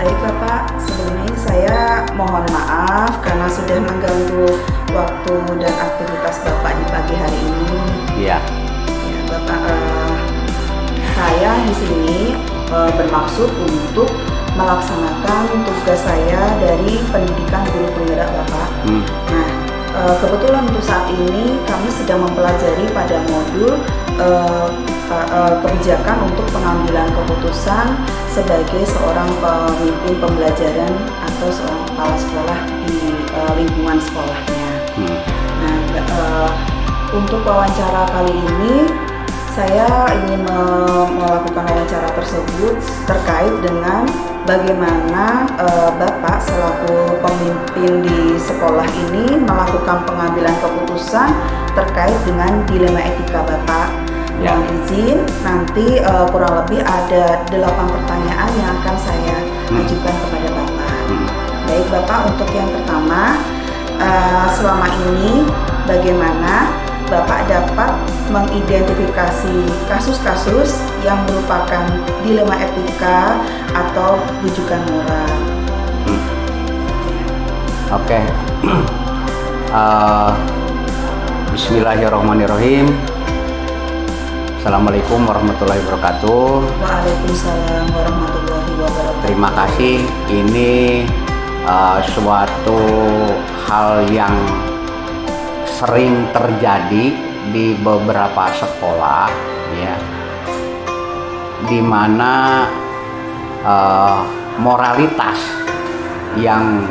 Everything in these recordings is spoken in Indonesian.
Baik Bapak, sebelumnya saya mohon maaf karena sudah mengganggu waktu dan aktivitas Bapak di pagi hari ini. Iya. Ya, Bapak, saya di sini bermaksud untuk melaksanakan tugas saya dari pendidikan guru penggerak Bapak. Nah, kebetulan untuk saat ini kami sedang mempelajari pada modul kebijakan untuk pengambilan keputusan sebagai seorang pemimpin pembelajaran atau seorang kepala sekolah di lingkungan sekolahnya. Nah, untuk wawancara kali ini saya ingin melakukan wawancara tersebut terkait dengan bagaimana Bapak selaku pemimpin di sekolah ini melakukan pengambilan keputusan terkait dengan dilema etika Bapak. Mohon izin, nanti kurang lebih ada 8 pertanyaan yang akan saya ajukan kepada Bapak. Baik Bapak, untuk yang pertama, selama ini bagaimana Bapak dapat mengidentifikasi kasus-kasus yang merupakan dilema etika atau rujukan moral? Oke. Bismillahirrahmanirrahim. Assalamualaikum warahmatullahi wabarakatuh. Waalaikumsalam warahmatullahi wabarakatuh. Terima kasih. Ini suatu hal yang sering terjadi di beberapa sekolah, ya, di mana moralitas yang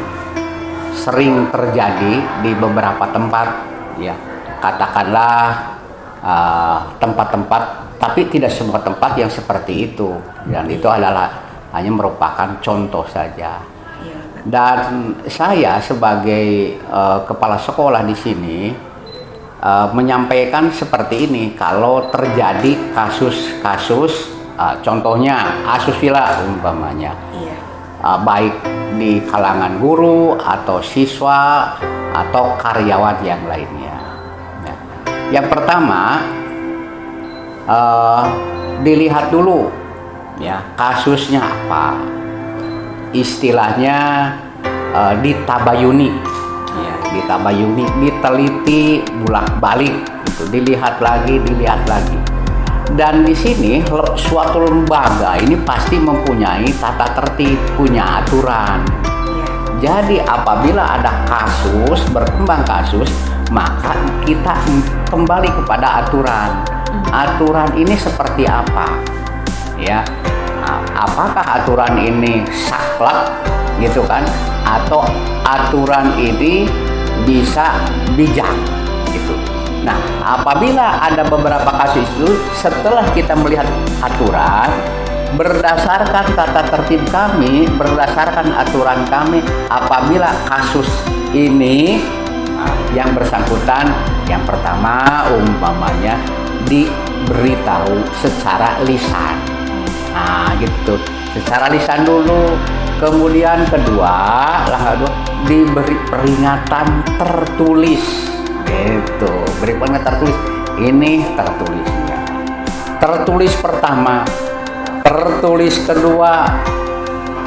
sering terjadi di beberapa tempat, ya, katakanlah tempat-tempat, tapi tidak semua tempat yang seperti itu, dan itu adalah hanya merupakan contoh saja. Dan saya sebagai kepala sekolah di sini menyampaikan seperti ini, kalau terjadi kasus-kasus, contohnya asusila umpamanya, baik di kalangan guru atau siswa atau karyawan yang lainnya. Yang pertama, dilihat dulu, ya, kasusnya apa, istilahnya ditabayuni, ya, ditabayuni, diteliti bolak-balik, gitu, dilihat lagi, dan di sini suatu lembaga ini pasti mempunyai tata tertib, punya aturan. Jadi apabila ada kasus, berkembang kasus, maka kita kembali kepada aturan. Aturan ini seperti apa? Ya, apakah aturan ini saklek, gitu kan? Atau aturan ini bisa bijak, gitu. Nah, apabila ada beberapa kasus itu, setelah kita melihat aturan, berdasarkan tata tertib kami, berdasarkan aturan kami, apabila kasus ini yang bersangkutan, yang pertama umpamanya diberitahu secara lisan. Nah, gitu, secara lisan dulu. Kemudian kedua, diberi peringatan tertulis, gitu, beri peringatan tertulis. Ini tertulisnya, tertulis pertama, tertulis kedua,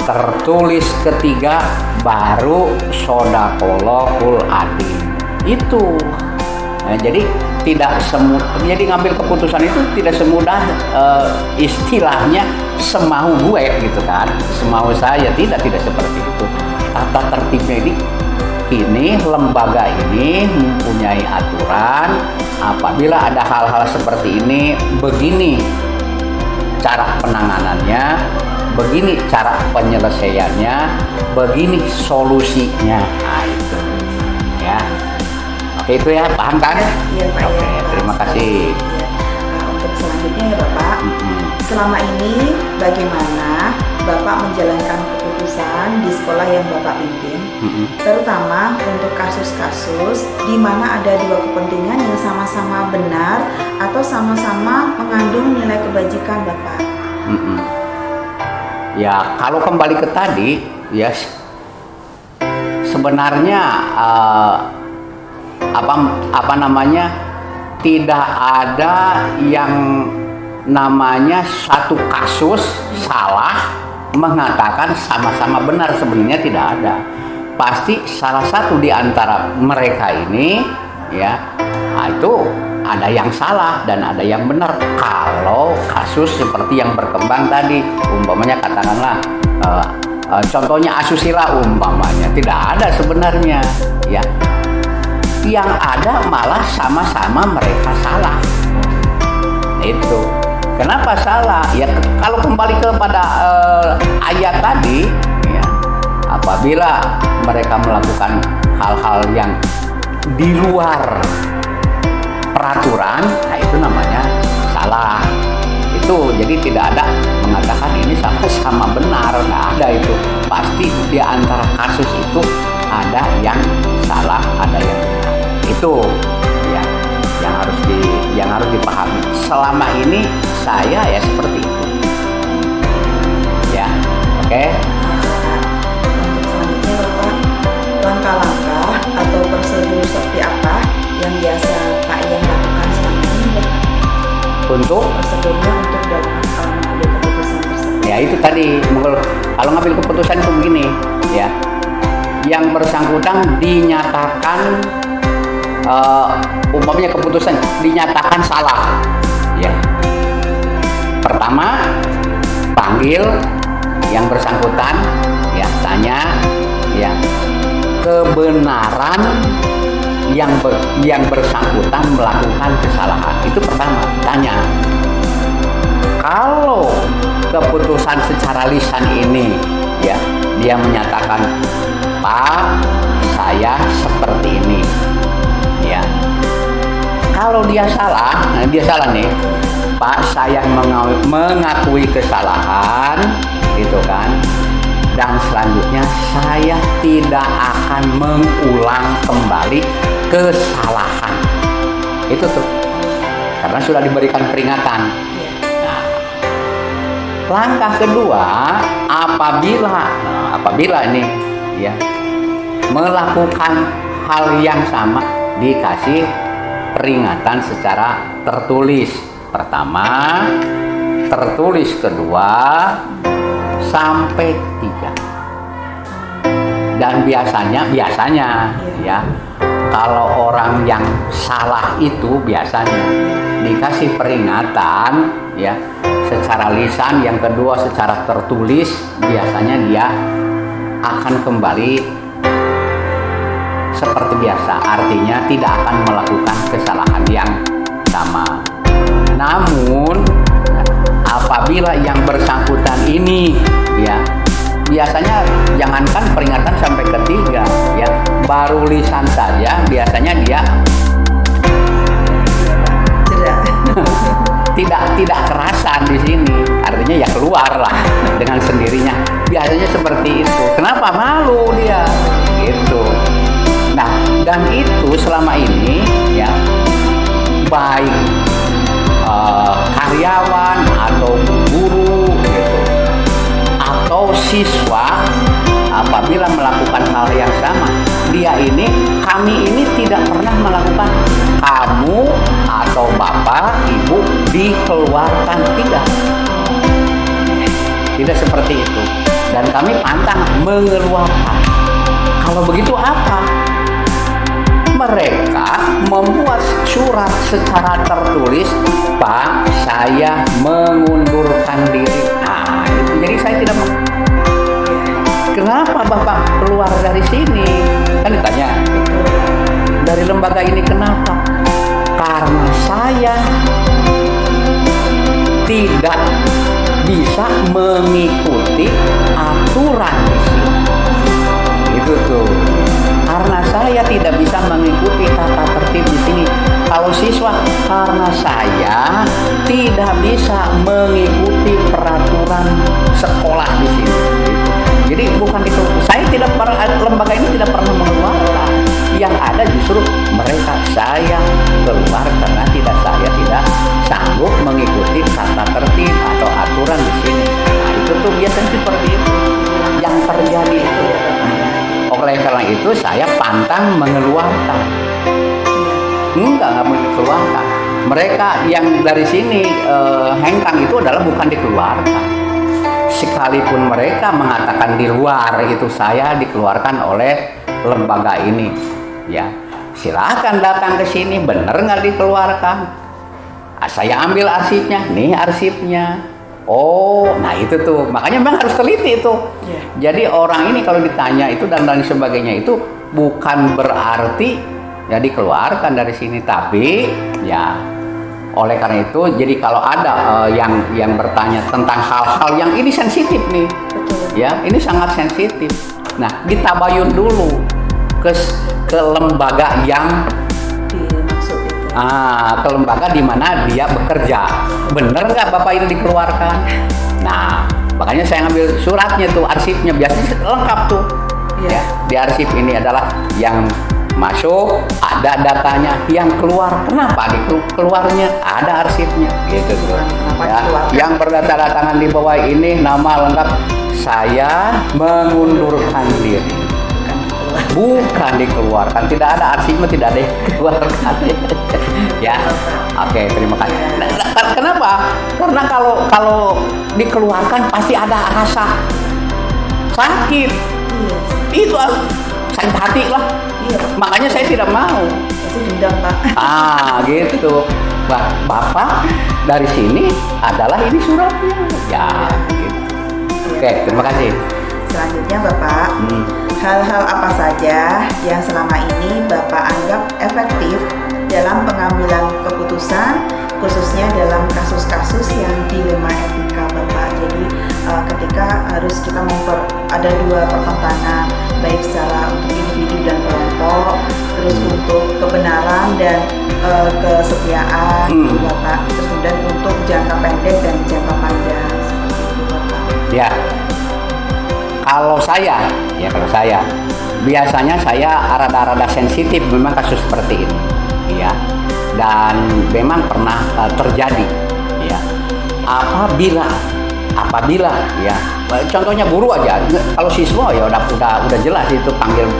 tertulis ketiga, baru shodaqallahul adzim. Itu. Nah, jadi tidak jadi ngambil keputusan itu tidak semudah istilahnya semau gue, gitu kan, semau saya, tidak seperti itu. Tata tertibnya ini lembaga ini mempunyai aturan. Apabila ada hal-hal seperti ini, begini cara penanganannya, begini cara penyelesaiannya, begini solusinya. Nah, itu, ya. Oke, itu ya, paham kan? Iya, Pak. Oke, terima kasih. Ya. Nah, untuk selanjutnya ya Bapak, selama ini bagaimana Bapak menjalankan keputusan di sekolah yang Bapak pimpin, terutama untuk kasus-kasus di mana ada dua kepentingan yang sama-sama benar atau sama-sama mengandung nilai kebajikan Bapak? Ya, kalau kembali ke tadi, ya, sebenarnya tidak ada yang namanya satu kasus salah mengatakan sama-sama benar, sebenarnya tidak ada. Pasti salah satu di antara mereka ini ya, itu ada yang salah dan ada yang benar. Kalau kasus seperti yang berkembang tadi, umpamanya katakanlah contohnya asusila umpamanya, tidak ada sebenarnya ya. Yang ada malah sama-sama mereka salah. Itu kenapa salah ya? Kalau kembali kepada ayat tadi ya, apabila mereka melakukan hal-hal yang di luar peraturan, nah itu namanya salah. Itu jadi tidak ada mengatakan ini sama-sama benar, nggak ada itu. Pasti di antara kasus itu ada yang salah, ada yang benar. Itu ya yang harus dipahami. Selama ini saya ya seperti itu. Ya, oke. Untuk selanjutnya Bapak, langkah-langkah atau prosedur seperti apa yang biasa Pak Ian lakukan selama ini, Bapak? Untuk Prosedurnya untuk dalam mengambil keputusan tersebut. ya itu tadi, kalau ngambil keputusan itu begini ya, yang bersangkutan dinyatakan umpamanya keputusan dinyatakan salah ya. Pertama, panggil yang bersangkutan ya, tanya ya kebenaran yang bersangkutan melakukan kesalahan. Itu pertama, tanya. Kalau keputusan secara lisan ini ya, dia menyatakan, Pak, saya seperti ini ya. Kalau dia salah nih, Pak, saya mengakui kesalahan gitu kan, dan selanjutnya saya tidak akan mengulang kembali kesalahan. Itu tuh, karena sudah diberikan peringatan. Nah, langkah kedua, apabila ini ya melakukan hal yang sama, dikasih peringatan secara tertulis. Pertama, tertulis. Kedua, sampai 3. Dan biasanya ya, kalau orang yang salah itu biasanya dikasih peringatan ya secara lisan, yang kedua secara tertulis, biasanya dia akan kembali seperti biasa, artinya tidak akan melakukan kesalahan yang sama. Namun apabila yang bersangkutan ini ya, biasanya jangankan peringatan sampai ketiga ya, baru lisan saja biasanya dia tidak kerasan di sini, artinya ya keluar lah dengan sendirinya. Biasanya seperti itu. Kenapa? Malu dia gitu. Nah, dan itu selama ini ya, baik karyawan atau guru gitu, atau siswa, apabila melakukan hal yang sama, kami ini tidak pernah melakukan kamu atau bapak ibu dikeluarkan, tidak seperti itu. Dan kami pantang mengeluarkan. Kalau begitu apa? Mereka membuat surat secara tertulis, Pak, saya mengundurkan diri. Nah, itu. Jadi saya tidak kenapa Bapak keluar dari sini? Kan ditanya, dari lembaga ini kenapa? Karena saya tidak bisa mengikuti aturan di sini. Itu tuh. Karena saya tidak bisa mengikuti tata tertib di sini. Kalau siswa, karena saya tidak bisa mengikuti peraturan sekolah di sini. Jadi bukan itu. Saya tidak pernah, lembaga ini tidak pernah mengeluarkan. Yang ada justru mereka, saya keluar karena saya tidak sanggup mengikuti tata tertib atau aturan di sini. Nah, itu tuh biasanya seperti itu yang terjadi itu. Oleh karena itu saya pantang mengeluarkan. Enggak mengeluarkan. Mereka yang dari sini hengkang itu adalah bukan dikeluarkan. sekalipun mereka mengatakan di luar itu saya dikeluarkan oleh lembaga ini, ya silakan datang ke sini, bener nggak dikeluarkan? Saya ambil arsipnya, nih arsipnya. Oh, nah itu tuh, makanya memang harus teliti itu. Jadi orang ini kalau ditanya itu dan lain sebagainya itu bukan berarti ya dikeluarkan dari sini, tapi ya oleh karena itu, jadi kalau ada yang bertanya tentang hal-hal yang ini sensitif nih, ya ini sangat sensitif. Nah, ditabayun dulu ke lembaga yang dimaksud itu. Ke lembaga di mana dia bekerja. Bener nggak Bapak ini dikeluarkan? Nah, makanya saya ngambil suratnya tuh, arsipnya biasanya lengkap tuh. Ya, di arsip ini adalah yang masuk, ada datanya, yang keluar. Kenapa keluarnya? Ada arsipnya, gitu tuh. Ya, yang berdata tangan di bawah ini nama lengkap saya mengundurkan diri. Bukan dikeluarkan, tidak ada arsipnya, tidak ada yang dikeluarkan. Ya, oke, terima kasih. Kenapa? Karena kalau dikeluarkan pasti ada rasa sakit. Itu sakit hati lah. Makanya saya tidak mau. Pasti dendam, Pak. Gitu. Bapak dari sini adalah ini suratnya. Ya, gitu. Oke, terima kasih. Selanjutnya Bapak, hal-hal apa saja yang selama ini Bapak anggap efektif dalam pengambilan keputusan, khususnya dalam kasus-kasus yang dilema etika Bapak. Jadi ketika harus kita ada dua pertentangan, baik secara untuk individu dan kelompok, terus untuk kebenaran dan kesetiaan Bapak, terus kemudian untuk jangka pendek dan jangka panjang, seperti itu Bapak. Ya. Kalau saya biasanya saya rada-rada sensitif memang kasus seperti ini, ya. Dan memang pernah terjadi, ya. Apabila, ya. Contohnya guru aja, kalau siswa ya udah jelas itu panggil,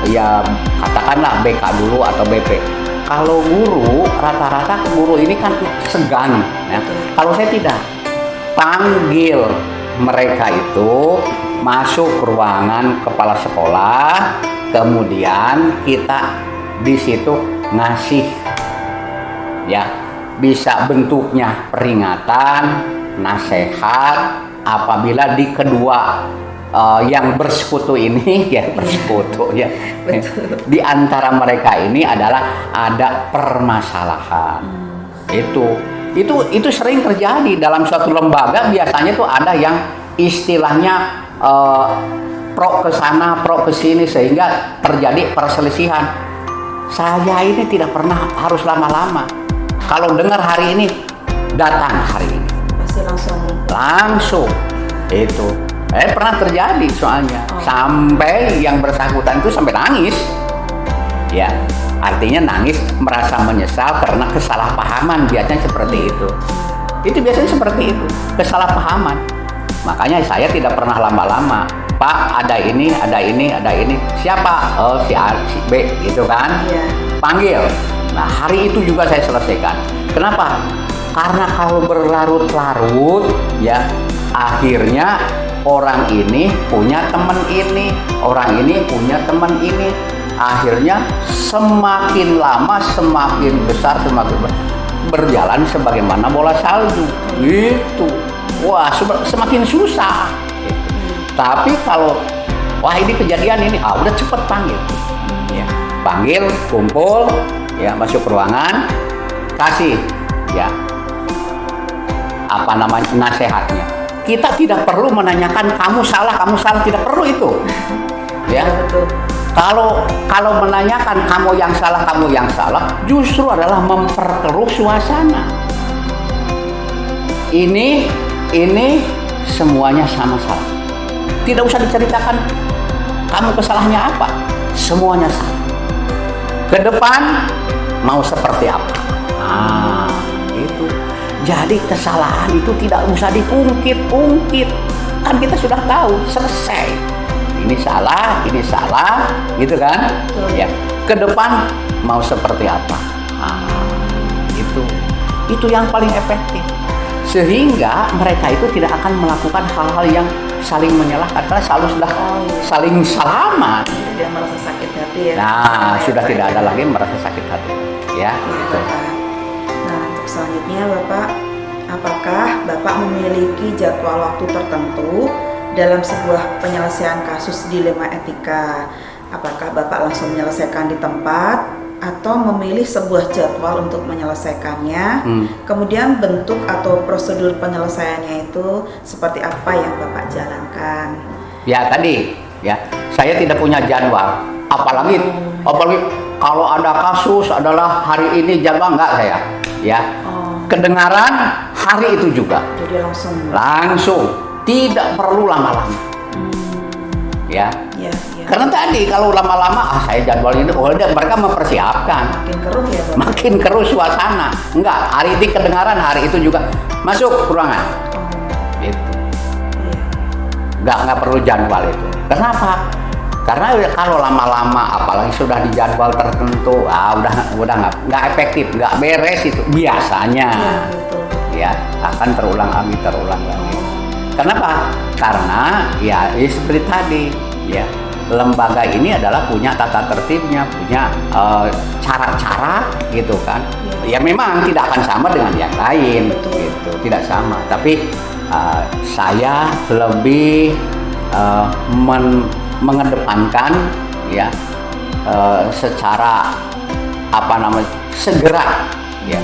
ya katakanlah BK dulu atau BP. Kalau guru, rata-rata guru ini kan segan, ya. Kalau saya tidak, panggil mereka itu masuk ke ruangan kepala sekolah, kemudian kita di situ ngasih, ya bisa bentuknya peringatan, nasihat. Apabila di kedua yang bersekutu ini ya bersekutu ya, di antara mereka ini adalah ada permasalahan. Itu sering terjadi dalam suatu lembaga. Biasanya tuh ada yang istilahnya pro ke sana, pro ke sini, sehingga terjadi perselisihan. Saya ini tidak pernah harus lama-lama. Kalau dengar hari ini, datang hari ini. Pasti langsung. Itu pernah terjadi soalnya. Sampai yang bersangkutan itu sampai nangis. Ya, artinya nangis merasa menyesal karena kesalahpahaman, biasanya seperti itu. Itu biasanya seperti itu, kesalahpahaman. Makanya saya tidak pernah lama-lama. Pak, ada ini. Siapa? Oh, si A, si B, gitu kan? Panggil. Nah, hari itu juga saya selesaikan. Kenapa? Karena kalau berlarut-larut, ya, akhirnya orang ini punya teman ini, orang ini punya teman ini. Akhirnya semakin lama semakin besar, berjalan sebagaimana bola salju. Gitu. Wah, semakin susah. Tapi kalau ini kejadian ini, udah cepet panggil. Ya, panggil, kumpul, ya masuk ruangan, kasih, ya nasihatnya. Kita tidak perlu menanyakan kamu salah, tidak perlu itu. Ya. Kalau menanyakan kamu yang salah, justru adalah memperkeruh suasana. Ini semuanya sama salah. Tidak usah diceritakan kamu kesalahannya apa, semuanya salah. Ke depan mau seperti apa? Itu. Jadi kesalahan itu tidak usah diungkit-ungkit. Kan kita sudah tahu, selesai. Ini salah, gitu kan? Ya. Ke depan mau seperti apa? Itu yang paling efektif. sehingga mereka itu tidak akan melakukan hal-hal yang saling menyalahkan karena selalu sudah saling salaman. Dia merasa sakit hati ya. Nah, sudah tidak ada lagi merasa sakit hati, ya. Gitu. Nah, untuk selanjutnya Bapak, apakah Bapak memiliki jadwal waktu tertentu dalam sebuah penyelesaian kasus dilema etika? Apakah Bapak langsung menyelesaikan di tempat atau memilih sebuah jadwal untuk menyelesaikannya? Kemudian bentuk atau prosedur penyelesaiannya itu seperti apa yang Bapak jalankan? Ya tadi, ya saya tidak punya jadwal. Apalagi kalau ada kasus adalah hari ini jadwal enggak saya, ya. Kedengaran hari itu juga. Jadi langsung, tidak perlu lama-lama. Ya. Karena tadi kalau lama-lama saya jadwal ini, mereka mempersiapkan. Makin keruh ya Bapak? Makin keruh suasana. Enggak, hari ini kedengaran, hari itu juga masuk ruangan. Gitu. Enggak perlu jadwal itu. Kenapa? Karena kalau lama-lama, apalagi sudah di jadwal tertentu, udah nggak efektif, nggak beres itu biasanya. Ya, akan terulang lagi. Kenapa? Karena ya seperti tadi, ya lembaga ini adalah punya tata tertibnya, punya cara-cara gitu kan. Ya memang tidak akan sama dengan yang lain, gitu, tidak sama. Tapi saya lebih mengedepankan ya secara segera, ya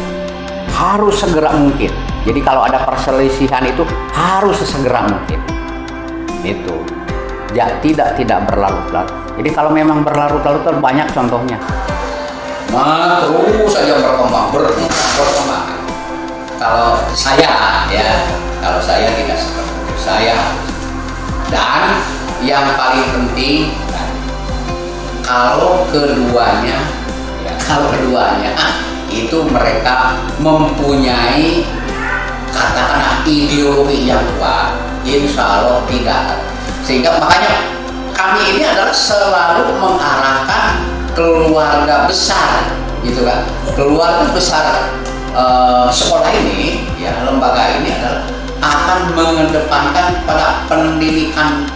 harus segera mungkin. Jadi kalau ada perselisihan itu harus sesegera mungkin. Itu. Ya, tidak berlarut-larut. Jadi kalau memang berlarut-larut banyak contohnya. Terus saja berkembang. Kalau saya tidak seperti itu. Dan yang paling penting kalau keduanya itu mereka mempunyai katakanlah ideologi yang kuat, insya Allah tidak. Sehingga makanya kami ini adalah selalu mengarahkan keluarga besar, gitu kan? Keluarga besar sekolah ini, ya lembaga ini adalah akan mengedepankan pada pendidikan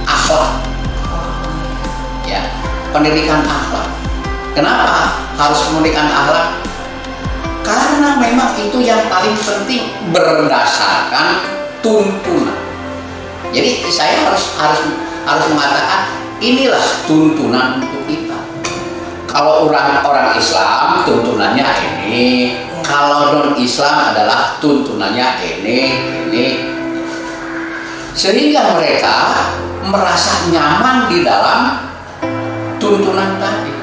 akhlak, ya pendidikan akhlak. Kenapa harus pendidikan akhlak? Karena memang itu yang paling penting berdasarkan tuntunan. Jadi saya harus mengatakan inilah tuntunan untuk kita. Kalau orang Islam tuntunannya ini, kalau non Islam adalah tuntunannya ini. Sehingga mereka merasa nyaman di dalam tuntunan tadi.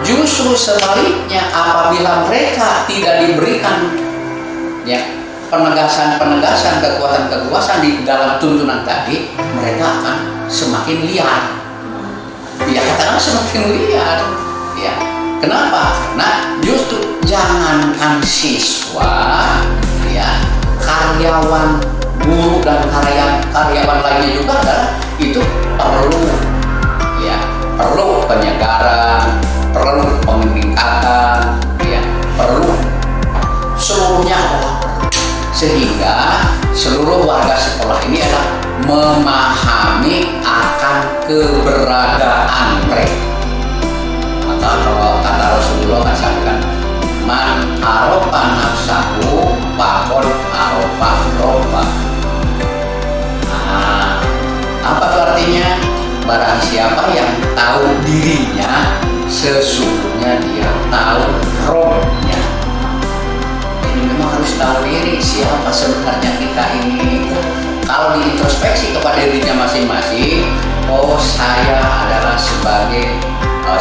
Justru sebaliknya, apabila mereka tidak diberikan ya penegasan, kekuatan di dalam tuntunan tadi, mereka akan semakin liar. Ya katakanlah semakin liar. Ya. Kenapa? Karena justru jangankan siswa, ya karyawan, guru dan karyawan lainnya juga adalah itu perlu penyegaran, perlu peningkatan, ya perlu seluruhnya adalah sehingga seluruh warga sekolah ini adalah memahami akan keberadaan mereka. Maka kalau kata Rasulullah kan sampaikan, man arofa nafsahu faqad arofa robba. Apa itu artinya? Barang siapa yang tahu dirinya, sesungguhnya dia tahu rohnya. Jadi memang harus tahu diri siapa sebenarnya kita ini. Kalau diintrospeksi kepada dirinya masing-masing, oh saya adalah sebagai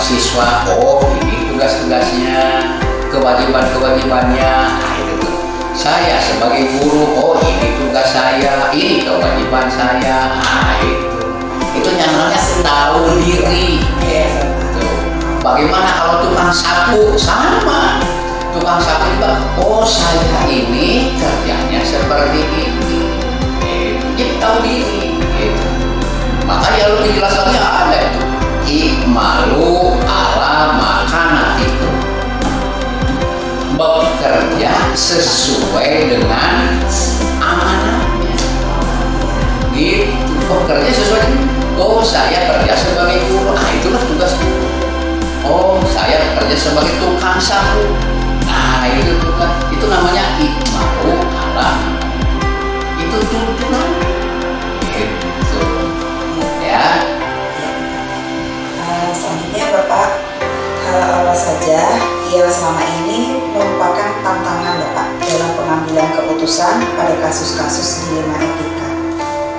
siswa, oh ini tugas-tugasnya, kewajiban-kewajibannya, itu. Saya sebagai guru, oh ini tugas saya, ini kewajiban saya, itu yang namanya tahu diri. Bagaimana kalau tukang sapu? Sama, tukang sapu juga, oh saya ini kerjanya seperti ini, jadi tahu diri. Makanya lebih jelas lagi ada itu, ikmalu ala makanatikum, bekerja sesuai dengan amanahnya. Gitu. Kerja sesuai. Oh, saya kerja sebagai guru. Itulah tugas guru. Oh, saya kerja sebagai tukang sapu. Nah, itu tugas. Itu namanya ikmaru ala. Itu tuntunan. Gitu. Ya. Selanjutnya Bapak, hal apa saja yang selama ini merupakan tantangan Bapak dalam pengambilan keputusan pada kasus-kasus dilema etika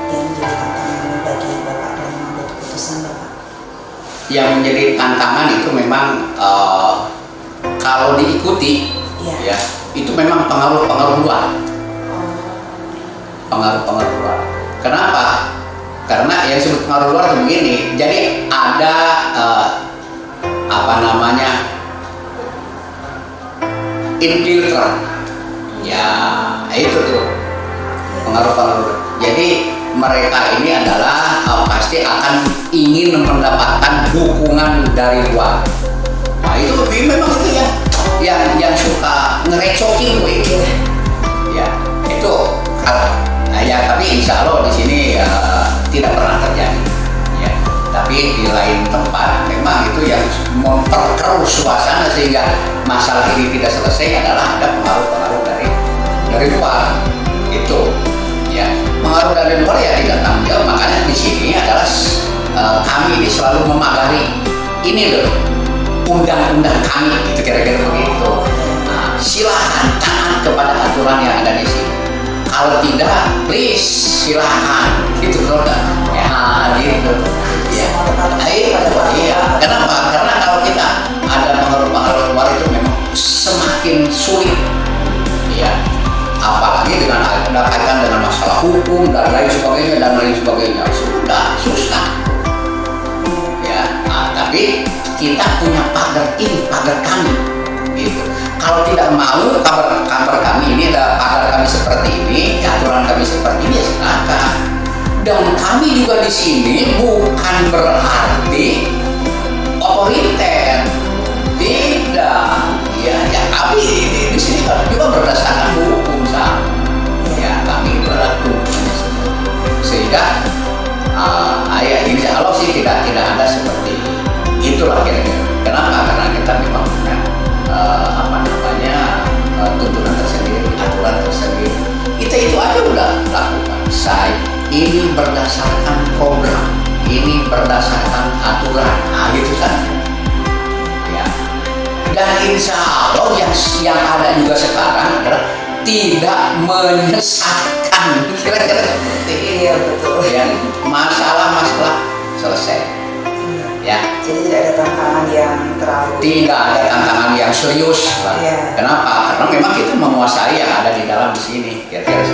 yang menjadi tantangan bagi Bapak dalam mengambil keputusan Bapak? Yang menjadi tantangan itu memang kalau diikuti, ya itu memang pengaruh-pengaruh luar. Pengaruh-pengaruh luar. Kenapa? Karena yang disebut pengaruh luar itu begini. Jadi ada infiltran. Ya, itu tuh pengaruh-pengaruh. Jadi mereka ini adalah pasti akan ingin mendapatkan dukungan dari luar. Nah, itu memang itu yang suka ngerecokin gue. Ya, itu ya, tapi insya Allah di sini tidak pernah terjadi. Ya, tapi di lain tempat memang itu yang memperkeruh suasana sehingga masalah ini tidak selesai adalah ada pengaruh-pengaruh dari luar. Itu, ya, pengaruh dari luar ya tidak tanggung jawab. Makanya di sini adalah kami ini selalu memagari ini loh, undang-undang kami, itu kira-kira begitu. Nah, silahkan taat kepada aturan yang ada di sini. Kalau tidak, please silahkan. Gitu loh, ya gitu. Ya, iya. Kenapa? Karena kalau kita ada pengaruh-pengaruh luar itu memang semakin sulit. Ya, apalagi dengan ada kaitan dengan masalah hukum dan lain sebagainya sudah susah. Ya, tapi kita punya pagar ini, pagar kami. Gitu. Kalau tidak mau kabar kami ini, ada pagar kami seperti ini, aturan kami seperti ini, ya silakan. Dan kami juga di sini bukan berarti otoriter, tidak. Ya, tapi di sini juga berdasarkan hukum sama. Ya, kami berlaku sehingga insya Allah sih tidak ada seperti itulah kira-kira. Kenapa? Karena kita memang punya tuntunan tersendiri, aturan tersendiri. Kita itu aja udah lakukan. Ini berdasarkan program, ini berdasarkan aturan. Nah, gitu saja. Ya. Dan insya Allah yang ada juga sekarang adalah tidak menyesatkan. Kira-kira seperti ini. Iya, betul. Ya, masalah selesai. Ya. Jadi tidak ada tantangan yang terlalu. Tidak ada tantangan yang serius. Ya. Kenapa? Karena memang kita menguasai yang ada di dalam di sini. Kira-kira.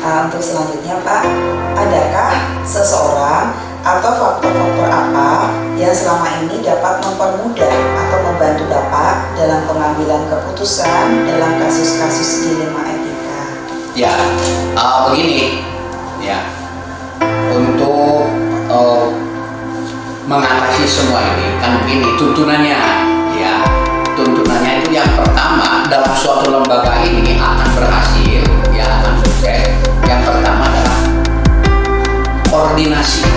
Untuk selanjutnya Pak, adakah seseorang atau faktor-faktor apa yang selama ini dapat mempermudah atau membantu Bapak dalam pengambilan keputusan dalam kasus-kasus dilema etika? Ya, begini, ya, untuk mengatasi semua ini kan begini tuntunannya, ya, tuntunannya itu yang pertama dalam suatu lembaga ini akan berhasil, ya, akan sukses. Yang pertama adalah koordinasi,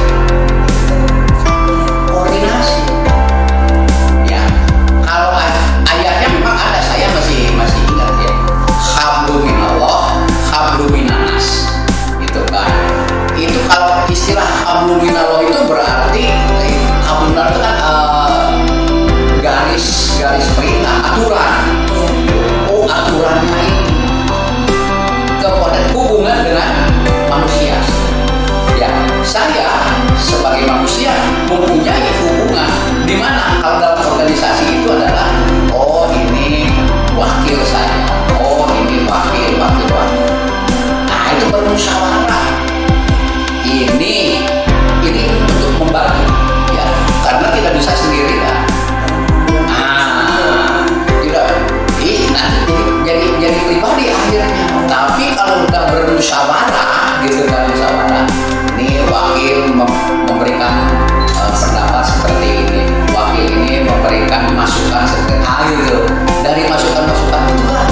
ya. Kalau ayatnya memang ada, saya masih ingat ya. Hablum minallah, hablum minanas, itu kan. Itu kalau istilah hablum minallah itu berarti hablum minallah itu kan garis perintah, aturan. Oh, aturannya ini kemudian hubungan dengan manusia. Ya, saya sebagai manusia mempunyai hubungan di mana kalau dalam organisasi itu adalah ini wakil saya, ini wakil. Nah, itu bermusyawarah. Ini untuk membantu, ya, karena tidak bisa sendiri kan. Jadi pribadi akhirnya. Tapi kalau udah bermusyawarah gitu kan, musyawarah, ini wakil memberikan pendapat seperti ini, wakil ini memberikan masukan seperti gitu. Dari masukan itu kan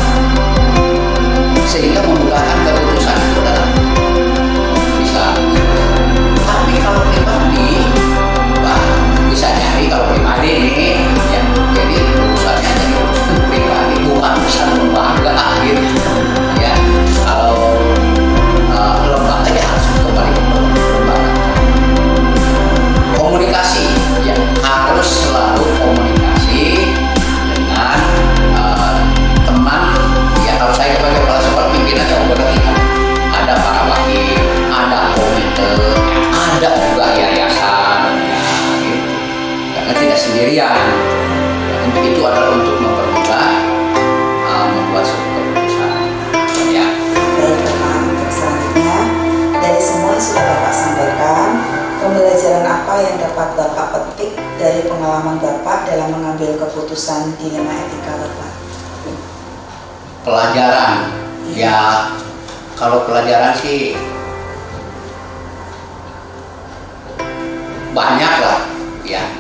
sendirian. Untuk itu adalah untuk mempermudah membuat suatu keputusan. Ya. Baik, Bapak, untuk selanjutnya dari semua yang sudah Bapak sampaikan, pembelajaran apa yang dapat Bapak petik dari pengalaman Bapak dalam mengambil keputusan dilema etika Bapak? Pelajaran, ya kalau pelajaran sih banyak lah, ya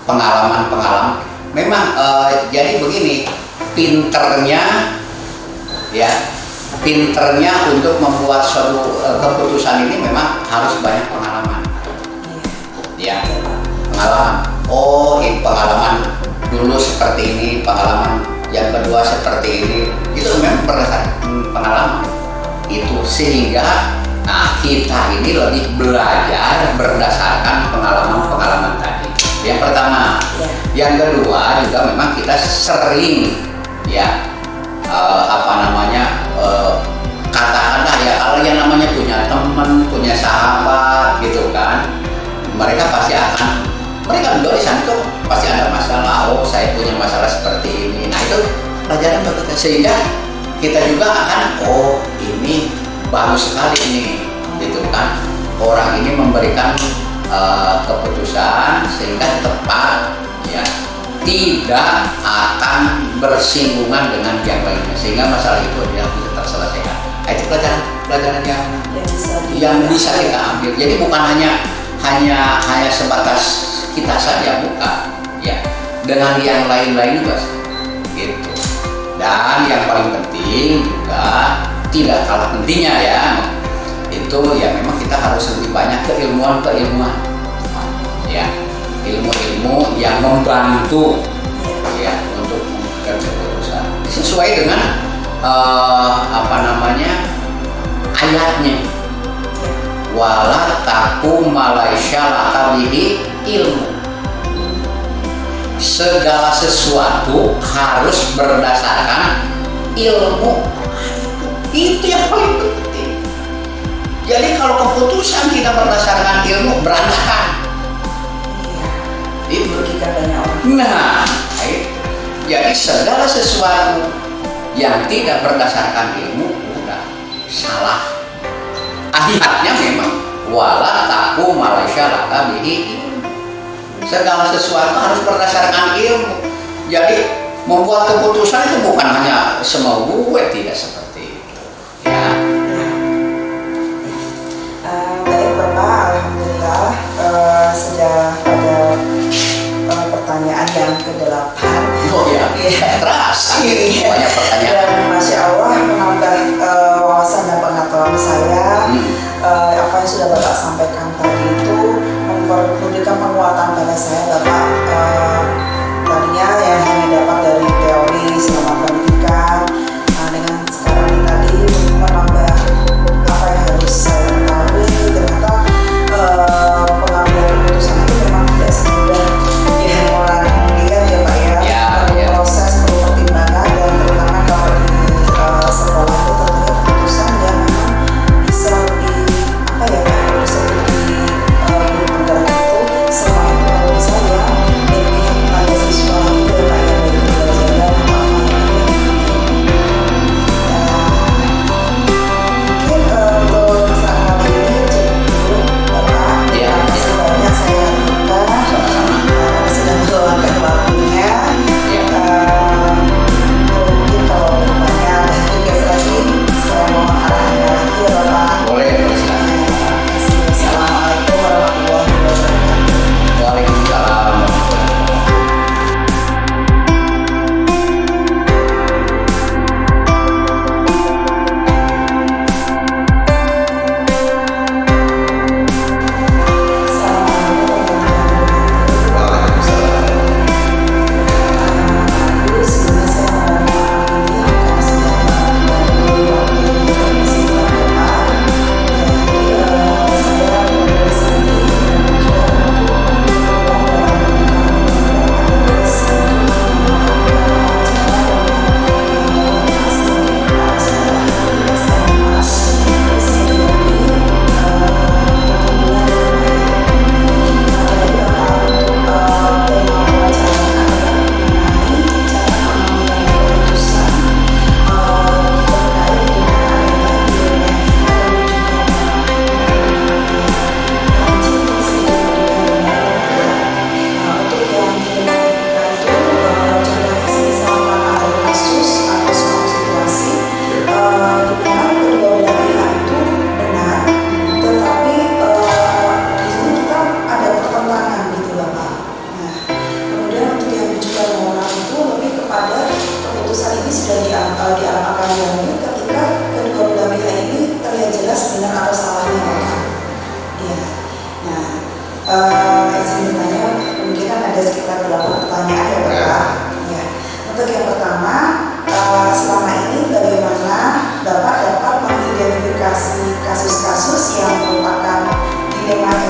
pengalaman-pengalaman. Memang jadi begini, pinternya untuk membuat suatu keputusan ini memang harus banyak pengalaman. Ya, pengalaman. Oh, ini pengalaman dulu seperti ini, pengalaman yang kedua seperti ini. Itu memang berdasarkan pengalaman. Itu sehingga kita ini lebih belajar berdasarkan pengalaman-pengalaman tadi. Yang pertama, yang kedua juga memang kita sering katakanlah ya, kalau yang namanya punya teman, punya sahabat gitu kan, mereka juga di sana tuh pasti ada masalah. Oh, saya punya masalah seperti ini. Nah, itu pelajaran buat kita, sehingga kita juga akan, oh ini bagus sekali ini, gitu kan. Orang ini memberikan keputusan sehingga tepat, ya, tidak akan bersinggungan dengan yang lainnya, sehingga masalah itu bisa terselesaikan. Nah, itu pelajaran yang bisa kita ambil. Jadi bukan hanya sebatas kita saja, bukan, ya, dengan yang lain-lain juga, gitu. Dan yang paling penting juga, tidak kalah pentingnya ya, itu ya memang kita harus lebih banyak keilmuan, ya, ilmu yang membantu, ya, untuk membuat keputusan sesuai dengan ayatnya. Wala taku malaisya lakabihi ilmu. Segala sesuatu harus berdasarkan ilmu. Itu yang paling penting. Jadi kalau keputusan kita berdasarkan ilmu, berantakan. Itu merugikan banyak orang. Nah, jadi segala sesuatu yang tidak berdasarkan ilmu udah salah. Ayatnya memang wala taku malaisya lakabihi. Segala sesuatu harus berdasarkan ilmu. Jadi membuat keputusan itu bukan hanya semau gue, tidak seperti itu. Ya. Baik Bapak, alhamdulillah sudah ada pertanyaan yang ke-8. Oh ya, terasa banyak pertanyaan. Dan Masya Allah menambah wawasan dan pengetahuan saya. Apa yang sudah Bapak sampaikan tadi itu memberikan penguatan pada saya, Bapak. Tadinya yang hanya dapat dari teori selama pendidikan, dengan sekarang ini tadi menambah apa yang harus saya ketahui. Ternyata pengambilan keputusan itu memang tidak semudah yang orang lihat ya Pak ya. Perlu proses, perlu pertimbangan, dan terutama kalau di sekolah itu tentunya keputusan yang memang bisa bisa bergerak itu semua itu kalau bisa ya lebih pada siswa itu ya Pak ya,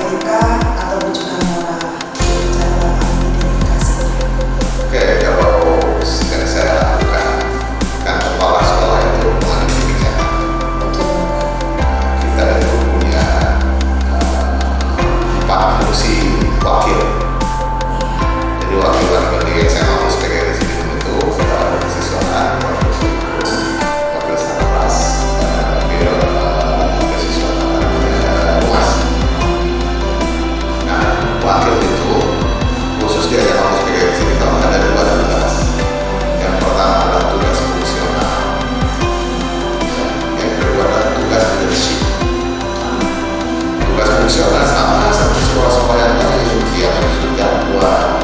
etika atau rujukan moral? Cara Bapak mengidentifikasi. Oke, kalau yang saya lakukan kan kepala sekolah itu mengalami kebijakan. Kita itu punya 4 fungsi wakil. Jadi wakil-wakil yang saya mau sebagai residensi itu kepala kesiswaan, wakil sarpas, wakil kesiswaan, humas. Nah, wakil itu khusus dia yang mau sebagai residensi itu ada 2 tugas. Yang pertama adalah tugas fungsional, yang kedua adalah tugas leadership. Tugas fungsional sama seperti sekolah-sekolah yang lain, dia harus jadwal,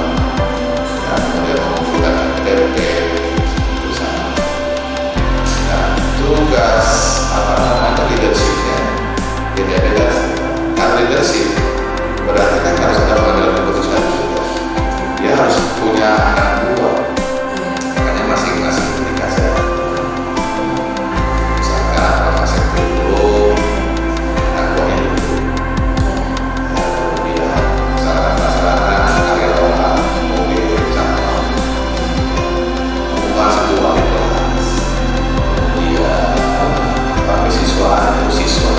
dan kemudian mengumpulkan RDP, perusahaan. Nah, tugas leadershipnya beda-beda. Karena leadership berarti kan harus ada pengambilan keputusan juga. Dia harus punya anak buah, makanya masing-masing dikasih misalkan kalau masih belum anak buahnya dulu. Kemudian sarana-sarana karyawan, mobil, sampah, rumah sebuah kelas, kemudian siswa itu siswa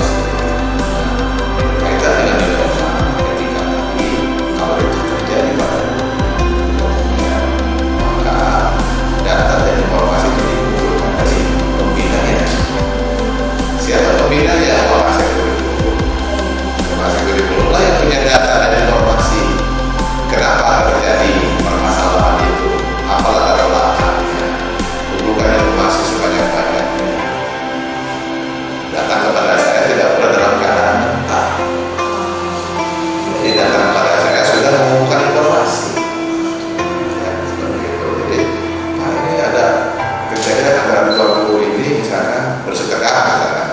kaitan dengan norma etika tadi. Kalau itu terjadi pada umumnya, maka data dan informasi itu dikumpulkan dari pembinanya. Siapa pembinanya? Orang kurikulum lah yang punya data dan informasi kenapa terjadi permasalahan itu, apa latar belakangnya, kumpulkan informasi sebanyak-banyaknya, datang kepada saya tidak pernah dalam keadaan mentah. Jadi datang kepada saya sudah mengumumkan informasi ya, seperti itu. Jadi Pak, ini ada kejadian antara 20 ini misalkan bersetelah misalkan.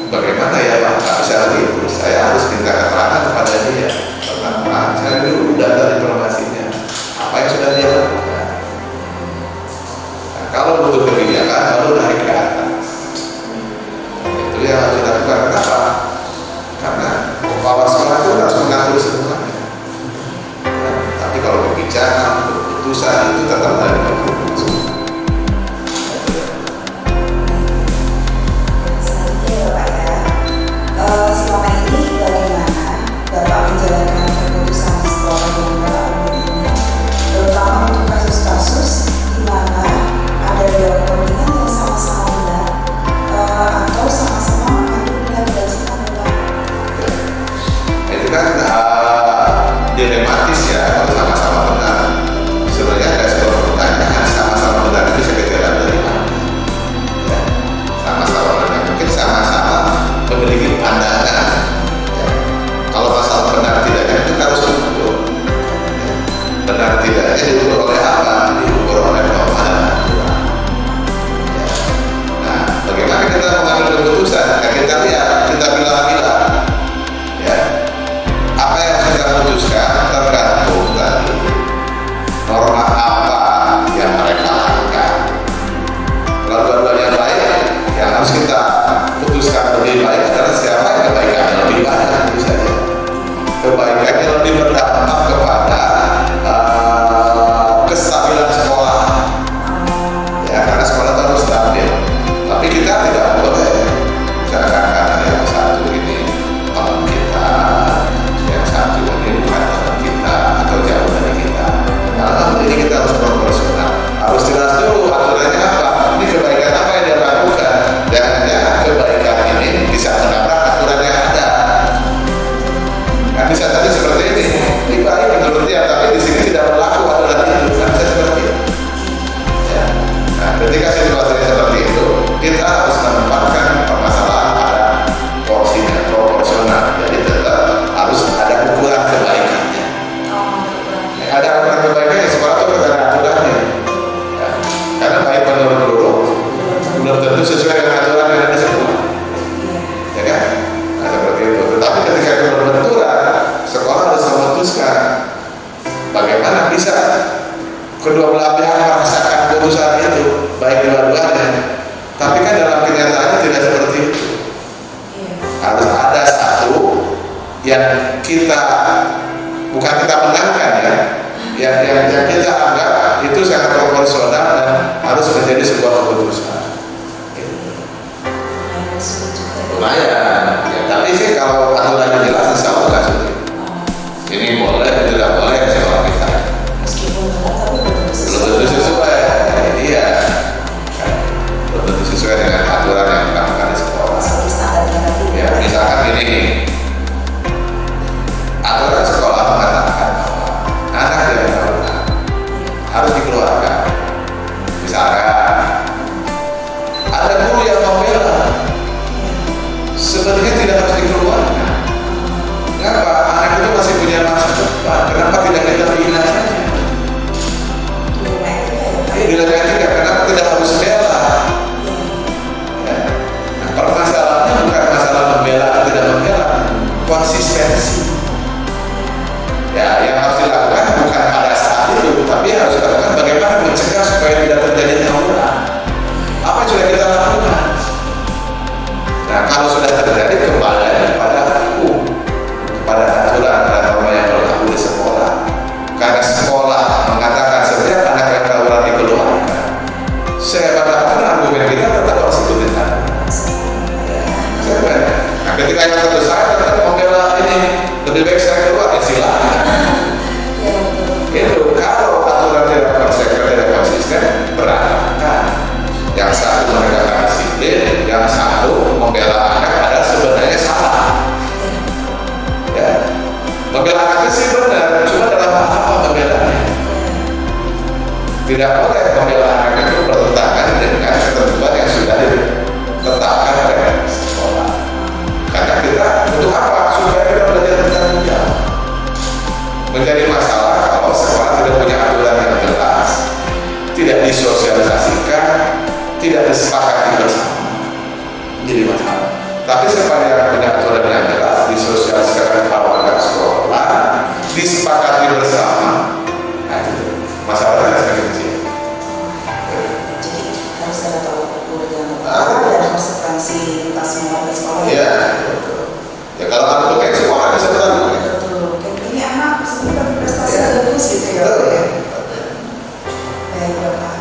Bagaimana ya Pak? Nggak bisa begitu. Saya harus minta keterangan kepada dia. Pertama, saya dulu data informasinya. Apa yang sudah dia lakukan? Nah, kalau butuh kebijakan, lalu naik ke atas. Itu yang harus dilakukan. Kenapa? Karena kepala sekolah itu harus mengatur semuanya. Nah, tapi kalau kebijakan, keputusan itu tetap dari guru. Selanjutnya ya Pak ya, selama ini bagaimana Bapak menjalankan keputusan sekolah yang Bapak ambil ini, terutama untuk kasus-kasus di mana ada 2 kepentingan yang sama-sama benar atau sama-sama mengandung nilai kebajikan Bapak. Nah, itu kan dilematis ya kalau sama-sama benar. Sebenarnya ada sebuah pertanyaan yang kita bukan kita menangkan ya, yang kita anggap itu sangat proporsional dan harus menjadi sebuah keputusan. Lumayan, ya, tapi sih kalau aturannya jelas insya Allah nggak sulit. Ini boleh, itu tidak boleh sekolah kita. Meskipun berat tapi Belum tentu sesuai, iya. Belum tentu sesuai dengan aturan yang dilakukan di sekolah. sebagai standarnya tadi. Ya, misalkan ini aturan sekolah mengatakan bahwa anak yang tahunan harus dikeluarkan. Misalkan ada guru yang membela, sebenarnya tidak harus dikeluarkan. Kenapa? Anak itu masih punya masa depan. Kenapa tidak kita bina saja? Dilema etika, kenapa tidak harus bela? Ya. Nah, permasalahannya bukan masalah membela atau tidak membela, konsistensi. Ya, yang harus dilakukan bukan pada saat itu, tapi harus dilakukan bagaimana mencegah supaya tidak terjadi tawuran. Apa yang sudah kita lakukan? Nah, kalau sudah terjadi kembali pada hukum, kepada aturan dan norma yang berlaku di sekolah. Karena sekolah mengatakan setiap anak yang tawuran dikeluarkan. Sehebat apapun argumen kita tetap harus ikutin. Nah, ketika yang satu saya tetap membela ini, lebih baik saya keluar, ya silakan. Itu kalau aturan tidak konsisten, tidak konsisten, berantakan. Yang satu menegakkan disiplin, yang satu membela anak ada sebenarnya salah. Ya, membela anak sih benar, cuma dalam hal apa membelanya? Tidak boleh membela anak itu bertentangan dengan ketentuan yang sudah ditetapkan oleh sekolah. Karena kita untuk apa? Supaya kita belajar bertanggung jawab. Menjadi masalah kalau sekolah tidak punya aturan yang jelas, tidak disosialisasikan, tidak disepakati bersama, jadi masalah. Tapi sepanjang punya aturan yang jelas, disosialisasikan kepada warga sekolah, disepakati bersama, nah itu masalahnya semakin kecil. Jadi harus ada tolak ukur yang tepat dan konsekuensi lintas semua warga sekolah. Iya, betul. Ya kalau anak itu kayak semua orang bisa berlaku. Betul. Ini anak sebenarnya berprestasi bagus gitu ya. Pak, ya. Baik Bapak.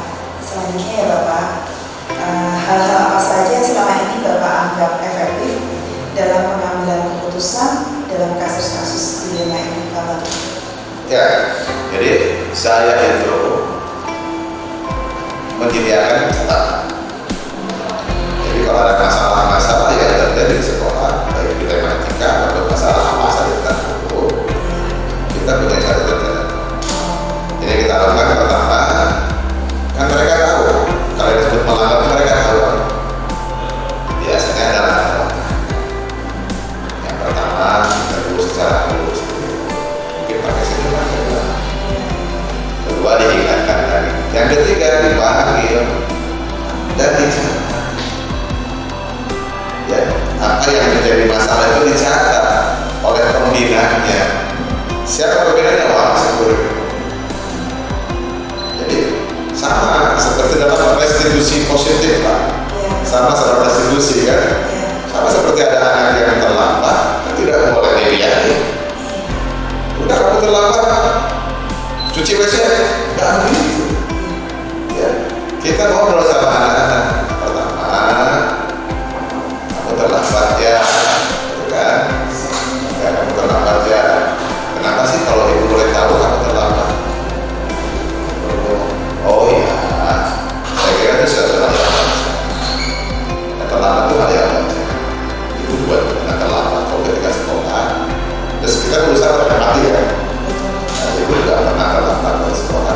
Selanjutnya ya Bapak, hal-hal apa saja yang selama ini Bapak anggap efektif dalam pengambilan keputusan dalam kasus-kasus dilema etika Bapak? Ya, jadi saya itu menyediakan catatan. Jadi kalau ada masalah-masalah yang terjadi di sekolah, baik di tematika atau masalah apa saja tertentu, kita punya catatan. Jadi kita lakukan pertama, kan mereka tahu kalau disebut melanggar mereka tahu. Biasanya adalah yang pertama kita dulu secara halus, mungkin pakai sejumlah kata. Kedua diingatkan lagi. Yang ketiga dipanggil dan dicatat. Ya, apa yang menjadi masalah itu dicatat oleh pembinanya. Siapa pembinanya? Wah, sebut. Jadi sama seperti dalam restitusi positif Pak. Sama seperti restitusi kan. Sama seperti ada anak yang terlambat, kan tidak boleh dibiarkan. Udah kamu terlambat, cuci WC, nggak begitu. Ya, kita ngobrol sama anak-anak. Pertama, kamu terlambat ya, kan? Ya, kamu terlambat ya. Kenapa sih kalau ibu boleh tahu kamu terlambat? Oh iya, saya kira itu sudah terlambat. Yang terlambat itu hal yang wajar. Ibu buat anak terlambat kalau ketika sekolah. Terus kita berusaha menghormati ya. Nah, ibu juga pernah terlambat dari sekolah.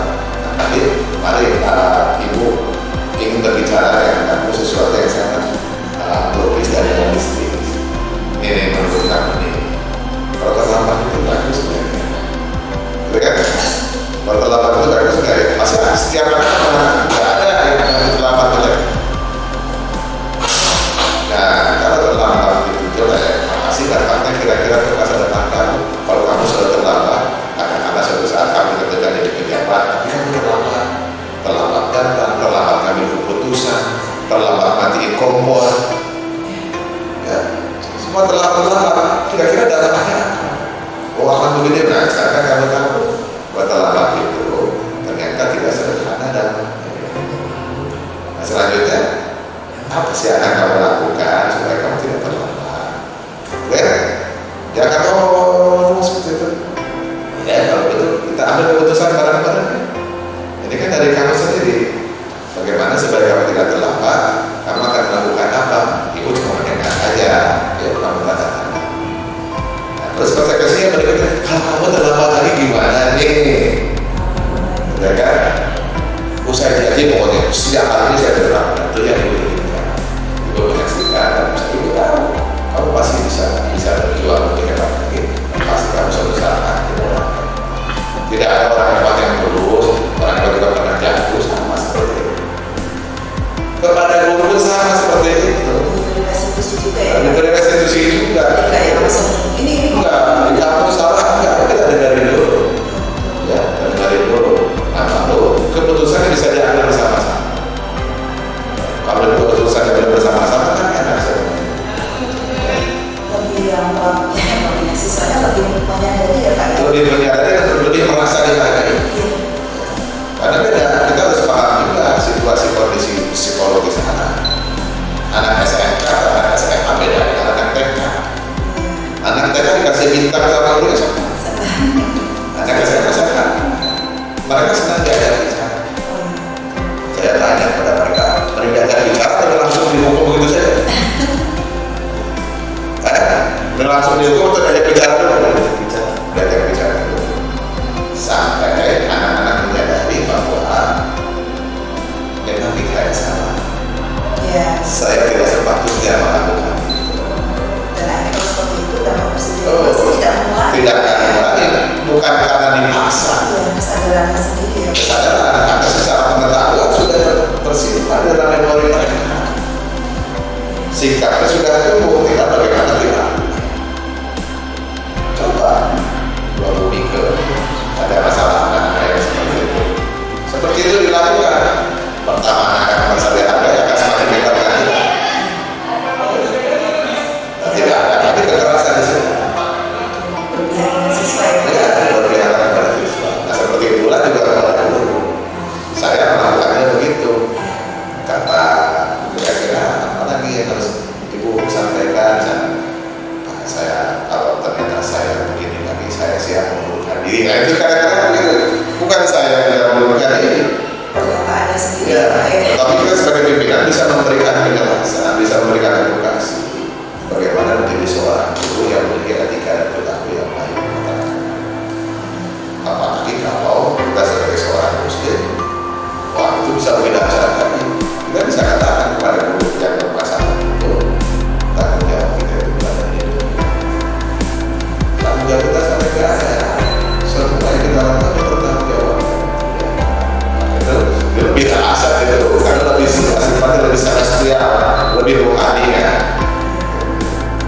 begini, nah sekarang kamu tahu bahwa terlambat itu ternyata tidak sederhana dan selanjutnya apa sih yang akan kamu lakukan supaya kamu tidak terlambat? Ya, jangan kamu seperti itu. Ya kalau itu kita ambil keputusan bareng-bareng. Ini kan dari kamu sendiri. Bagaimana supaya kamu tidak terlambat? Kamu akan melakukan apa? Ibu cuma mendengar aja. Ya kamu tanda. Terus konsekuensinya berikutnya, kalau kamu terlambat lagi gimana nih? Ya kan? Usai janji pokoknya setiap hari saya terlambat. Itu yang ibu inginkan. Ibu menyaksikan dan ibu tahu kamu pasti bisa berjuang lebih hebat lagi. Pasti kamu suatu saat tidak ada orang hebat yang lulus, orang hebat juga pernah jatuh, sama seperti itu. Kepada guru pun sama seperti itu. Diberi restitusi juga ya. Diberi restitusi juga. Enggak ya langsung ini Enggak, kamu salah enggak, kita dengarin dulu. Ya, dengarin dulu. Nah, lalu keputusannya bisa diambil bersama-sama. Kalau keputusan diambil bersama-sama kan enak sebenarnya. lebih yang siswanya lebih menyadari ya Pak. Lebih menyadari dan lebih merasa dihargai. Karena beda, kita harus paham juga situasi kondisi psikologis anak. Anak SMK atau anak SMA beda dengan anak TK. Anak TK dikasih bintang sama guru SMA. Anak SMA sama. Mereka senang diajak bicara. Saya tanya kepada mereka, diajak bicara atau langsung dihukum begitu saja? Langsung dihukum atau diajak bicara dulu? Diajak bicara dulu. Sampai anak-anak menyadari bahwa dengan pikiran yang sama. Ya. Saya tidak sepatutnya melakukan itu. Dan akhirnya seperti itu dan pasti tidak mengulangi. Tidak akan mengulangi, bukan karena dipaksa. Ya, kesadarannya sendiri ya. Kesadaran karena secara pengetahuan sudah tersimpan dalam memori mereka. Sikapnya sudah tumbuh, tinggal bagaimana kita. Coba dua ke ada masalah anak-anak yang seperti itu. Seperti itu dilakukan. Pertama anak merasa dihargai akan semakin dekat dengan kita. Tidak ada lagi kekerasan di sini. Berpihak dengan siswa ya. Ya, berpihak kepada siswa. Nah seperti itulah juga kepada guru. Saya melakukannya begitu. Kata kira-kira apa lagi yang harus ibu sampaikan? Pak, saya kalau ternyata saya begini lagi saya siap mengundurkan diri. Nah itu kadang-kadang begitu. Bukan saya yang mengundurkan diri. Pernyataannya sendiri Ya, Pak ya. tapi kita sebagai pimpinan bisa memberikan penjelasan, bisa memberikan edukasi. Bagaimana menjadi seorang guru yang memiliki etika dan perilaku yang baik. Apalagi kalau kita sebagai seorang muslim, wah itu bisa lebih dahsyat lagi. Kita bisa katakan kepada guru yang bermasalah itu, tanggung jawab kita itu pada diri. Tanggung jawab kita sampai ke akhir. Semua yang kita lakukan itu bertanggung jawab. Itu lebih terasa itu, karena lebih sifatnya lebih celestial, lebih rohani ya.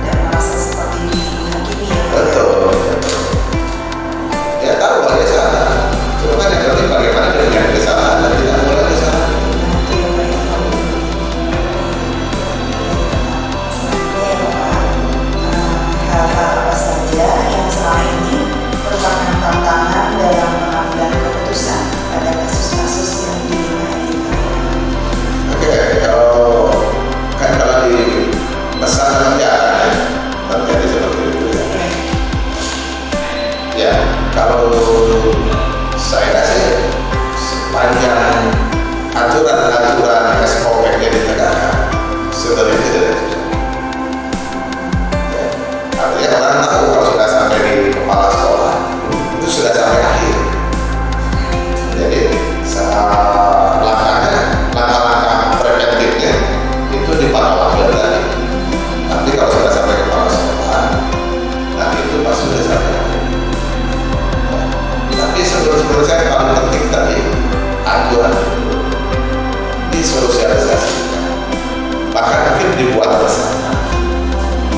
Dan merasa seperti dihakimi ya. Betul. Ya tahu bahwa dia salah. Cuma kan yang penting bagaimana dia punya kesalahan dan tidak mulai kesalahan. Itu yang paling penting. Selanjutnya ya Bapak, hal-hal apa saja yang selama ini merupakan tantangan dalam pengambilan keputusan pada kasus-kasus yang dimiliki Oke, kalau di pesan kerjaan terjadi seperti itu ya. Ya, kalau saya kasih sepanjang aturan-aturan SOP yang ditegakkan sebenarnya tidak susah. Ya, artinya orang tahu kalau sudah sampai di kepala sekolah itu sudah sampai akhir. Jadi langkah-langkah preventifnya itu di para wakil tadi. Nanti kalau sudah sampai kepala sekolah, nanti itu pas sudah sampai akhir. Tapi menurut saya paling penting tadi aturan itu disosialisasikan, bahkan mungkin dibuat bersama,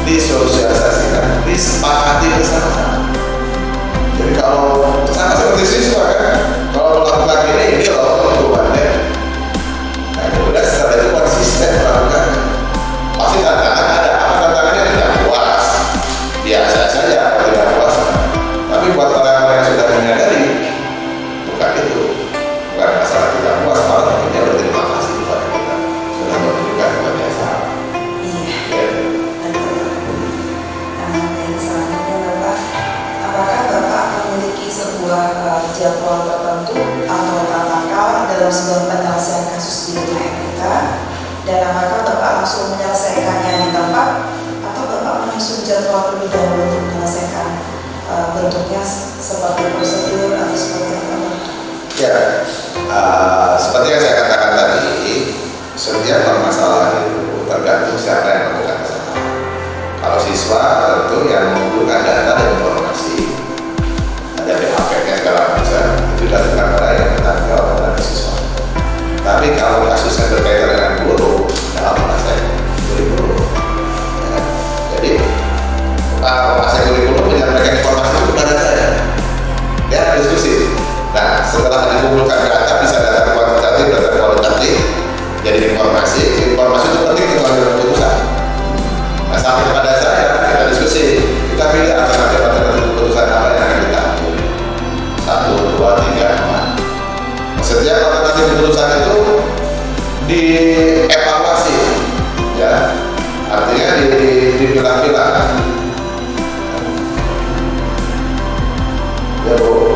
disosialisasikan, disepakati bersama. Jadi kalau sama seperti siswa kan, kalau melakukan ini loh bebannya. Nah kemudian setelah itu konsisten melakukan, pasti tantangan ada. Apa tantangannya? Tidak puas, biasa saja tidak puas. Tapi Tapi buat orang-orang yang sudah menyadari, bukan itu, bukan masalah tidak puas, malah akhirnya berterima kasih kepada kita sudah menunjukkan kepada yang salah. Iya, betul. Yang selanjutnya Bapak, apakah Bapak memiliki sebuah jadwal tertentu atau tata dalam sebuah penyelesaian kasus di dunia etika, dan apakah Bapak langsung menyelesaikannya di tempat atau Bapak menyusun jadwal terlebih dahulu untuk menyelesaikan bentuknya seperti prosedur atau seperti apa? Ya, seperti yang saya katakan tadi, setiap permasalahan itu tergantung siapa yang melakukan kesalahan. Kalau siswa tentu yang mengumpulkan data dan informasi, ada BHP-nya segala macam, itu dilakukan oleh yang bertanggung jawab terhadap siswa. Tapi kalau kasusnya berkaitan dengan guru, dalam masa kurikulum, ya. Jadi masa kurikulum menyampaikan informasi itu kepada saya, ya diskusi. Nah, setelah dikumpulkan data, bisa data kuantitatif, data kualitatif, jadi informasi itu penting untuk mengambil keputusan. Nah, sampai kepada saya, kita diskusi, kita pilih alternatif keputusan apa yang akan kita ambil. 1, 2, 3, 4. Setiap alternatif keputusan itu dievaluasi, ya, artinya dipilah-pilah. Ya Bu,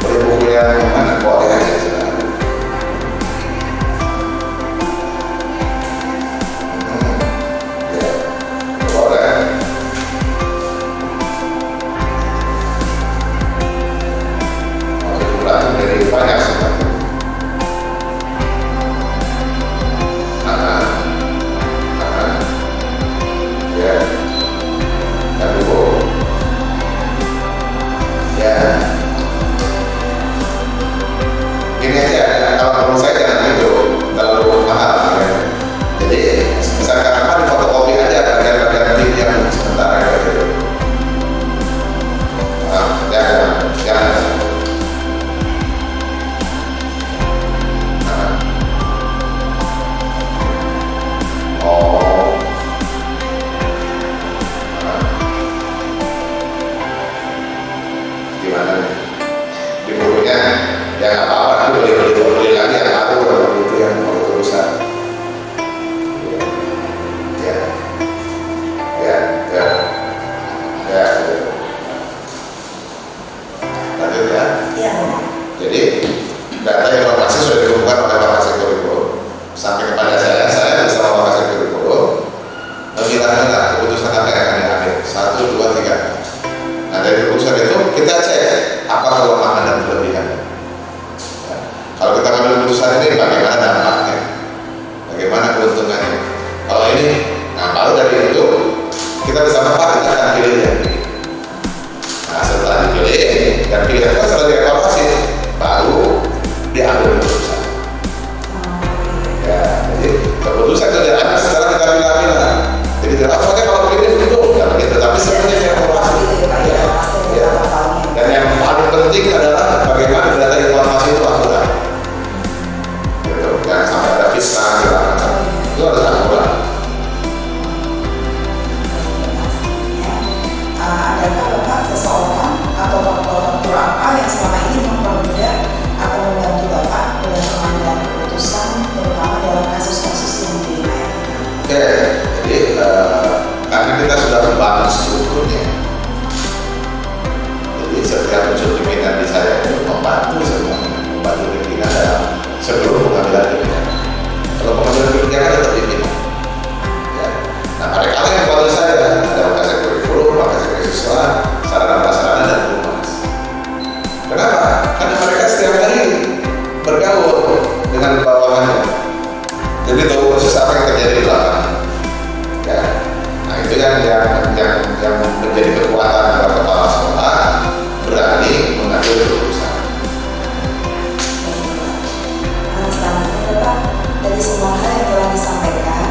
buku yang mana boleh aja silakan. Ya, boleh. Oke, pulang dari banyak sebenarnya. Ya, dan buku. Ya. Ini aja, kalau menurut saya jangan itu terlalu mahal, ya. Jadi misalkan apa di fotokopi aja bagian-bagian link yang sementara gitu. Jangan. Gimana nih? Di bukunya ya nggak apa-apa, nanti beli lagi yang baru, itu yang mau urusan. Ya. Lanjut ya. Iya. Jadi data informasi sudah dikumpulkan oleh Pak Kasih Kurikulum sampai kepada saya bisa Pak Kasih Kurikulum memilah-milah keputusan apa yang akan diambil 1, 2, 3. Nah dari keputusan itu kita cek apa kelemahan dan kelebihan. Kalau kita ambil keputusan ini bagaimana dampaknya, bagaimana keuntungannya. Kalau ini, nah baru dari itu kita bisa kita akan pilih yang ini. Nah setelah dipilih dan pilihan itu setelah dievaluasi, baru diambil keputusan. Ya, jadi keputusan itu jangan secara kita pilih-pilih. Jadi tidak apa-apa kalau pilih itu, jangan begitu. Tapi sebenarnya evaluasi. Ya. Dan yang paling penting adalah bagaimana data informasi itu akurat. Gitu. Jangan sampai ada fitnah segala macam. Itu harus akurat. Adakah Bapak seseorang atau faktor-faktor apa yang selama ini mempermudah atau membantu Bapak dalam pengambilan keputusan, terutama dalam kasus-kasus yang dinilai? Oke, jadi karena kita sudah membangun strukturnya, jadi setiap unsur pimpinan di saya itu membantu pimpinan dalam sebelum pengambilan kebijakan. Kalau pengambilan kebijakan tetap pimpinan. Ya. Nah, mereka yang membantu saya ada Kasih Kurikulum, Kasih Siswa, sarana prasarana dan humas. Kenapa? Karena mereka setiap hari bergaul dengan bawahannya. Jadi tahu proses apa yang terjadi di lapangan. Ya. Nah itu yang menjadi kekuatan para kepala sekolah berani mengambil keputusan. Selanjutnya Bapak, dari semua hal yang telah disampaikan,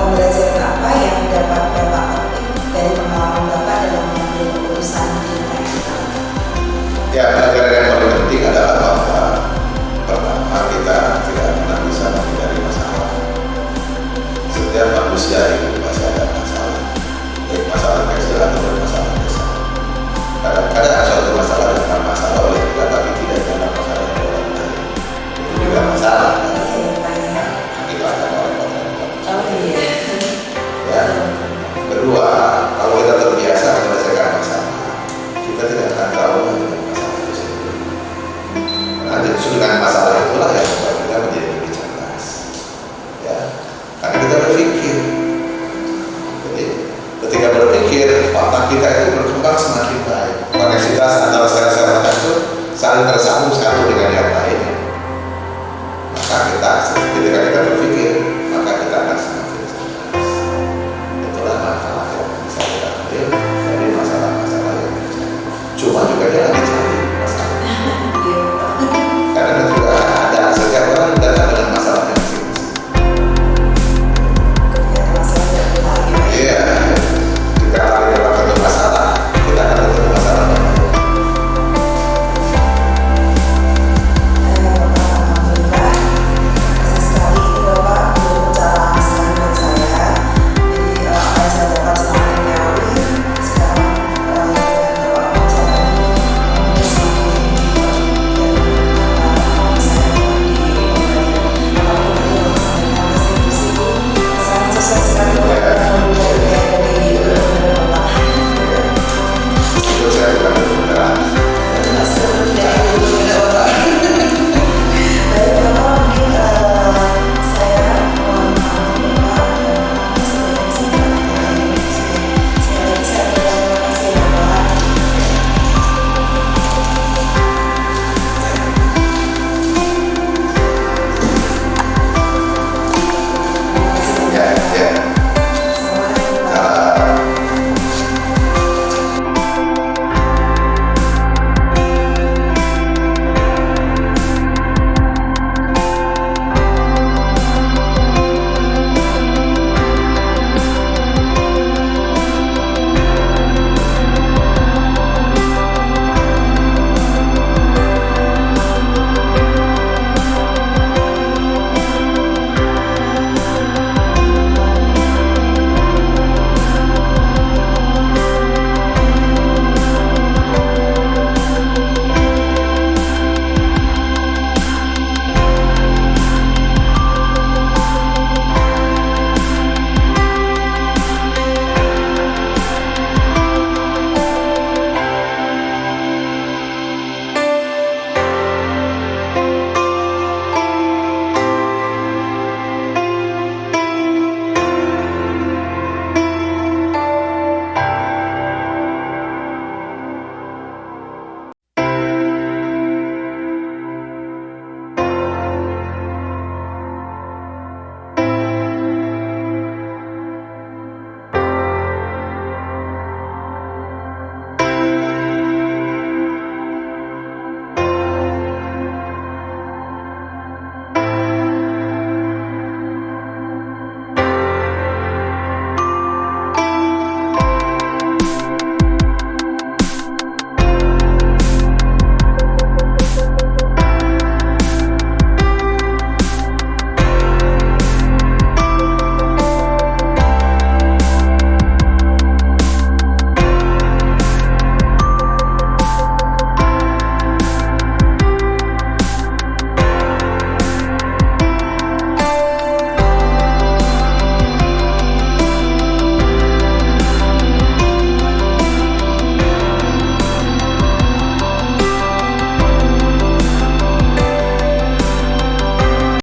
pembelajaran apa yang dapat Bapak petik dari pengalaman Bapak dalam mengambil keputusan di dunia? Ya, pelajaran yang paling penting adalah bahwa pertama kita itulah ya